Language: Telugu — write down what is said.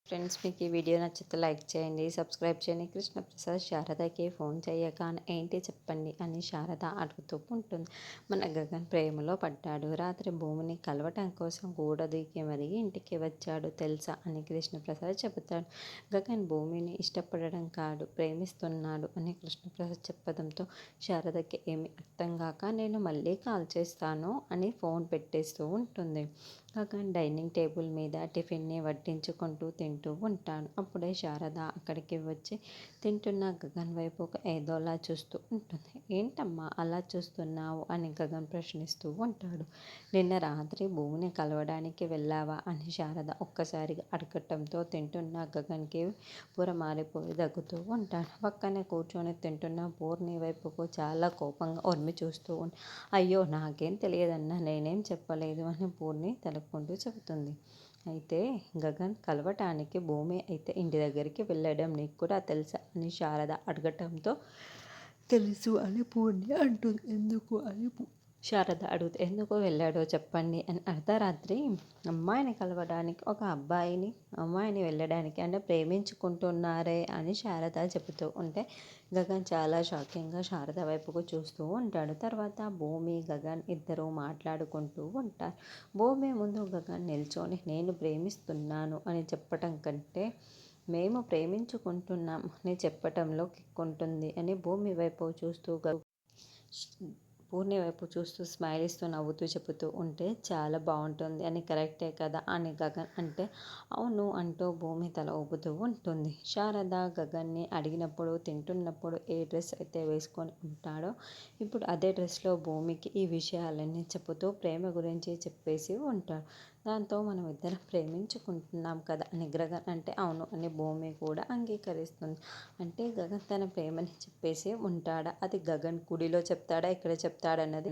ఫ్రెండ్స్ మీకు ఈ వీడియో నచ్చితే లైక్ చేయండి, సబ్స్క్రైబ్ చేయండి. కృష్ణప్రసాద్ శారదకి ఫోన్ చేయక ఏంటి చెప్పండి అని శారద అడుగుతూ ఉంటుంది. మన గగన్ ప్రేమలో పడ్డాడు. రాత్రి భూమిని కలవటం కోసం గూడ దిగి మరీ ఇంటికి వచ్చాడు తెలుసా అని కృష్ణప్రసాద్ చెబుతాడు. గగన్ భూమిని ఇష్టపడడం కాదు, ప్రేమిస్తున్నాడు అని కృష్ణప్రసాద్ చెప్పడంతో శారదకి ఏమి అర్థం కాక నేను మళ్ళీ కాల్ చేస్తాను అని ఫోన్ పెట్టేస్తూ ఉంటుంది. గగన్ డైనింగ్ టేబుల్ మీద టిఫిన్ని వడ్డించుకుంటూ తింటూ ఉంటాడు. అప్పుడే శారద అక్కడికి వచ్చి తింటున్న గగన్ వైపు ఏదోలా చూస్తూ ఉంటుంది. ఏంటమ్మా అలా చూస్తున్నావు అని గగన్ ప్రశ్నిస్తూ ఉంటాడు. నిన్న రాత్రి భూమిని కలవడానికి వెళ్ళావా అని శారద ఒక్కసారిగా అడగటంతో తింటున్న గగన్కి మారిపోయి దగ్గుతూ ఉంటాడు. పక్కనే కూర్చొని తింటున్న పూర్ణి వైపుకు చాలా కోపంగా ఉరిమి చూస్తూ అయ్యో నాకేం తెలియదన్నా, నేనేం చెప్పలేదు అని పూర్ణి తలుపుకుంటూ చెబుతుంది. అయితే గగన్ కలవటానికి భూమి అయితే ఇంటి దగ్గరికి వెళ్ళడం నీకు కూడా తెలుసా అని శారద అడగటంతో తెలుసు అని పూర్ణి అంటుంది. ఎందుకు అని శారద అడుగుతే ఎందుకు వెళ్ళాడో చెప్పండి అని అర్ధరాత్రి అమ్మాయిని కలవడానికి ఒక అమ్మాయిని వెళ్ళడానికి అంటే ప్రేమించుకుంటున్నారే అని శారద చెబుతూ ఉంటే గగన్ చాలా షాకింగ్గా శారద వైపుకు చూస్తూ ఉంటాడు. తర్వాత భూమి గగన్ ఇద్దరు మాట్లాడుకుంటూ ఉంటారు. భూమి ముందు గగన్ నిల్చొని నేను ప్రేమిస్తున్నాను అని చెప్పటం కంటే మేము ప్రేమించుకుంటున్నాం అని చెప్పటంలో కిక్కుంటుంది అని పూర్ణి వైపు చూస్తూ స్మైల్ ఇస్తూ నవ్వుతూ చెబుతూ ఉంటే చాలా బాగుంటుంది అని కరెక్టే కదా అని గగన్ అంటే అవును అంటూ భూమి తల ఊపుతూ ఉంటుంది. శారద గగన్ని అడిగినప్పుడు తింటున్నప్పుడు ఏ డ్రెస్ అయితే వేసుకొని ఉంటాడో ఇప్పుడు అదే డ్రెస్లో భూమికి ఈ విషయాలన్నీ చెబుతూ ప్రేమ గురించి చెప్పేసి ఉంటాడు. దాంతో మనం ఇద్దరం ప్రేమించుకుంటున్నాం కదా అని గగన్ అంటే అవును అని భూమి కూడా అంగీకరిస్తుంది. అంటే గగన్ తన ప్రేమని చెప్పేసి ఉంటాడా, అది గగన్ గుడిలో చెప్తాడా ఇక్కడ చెప్తాడన్నది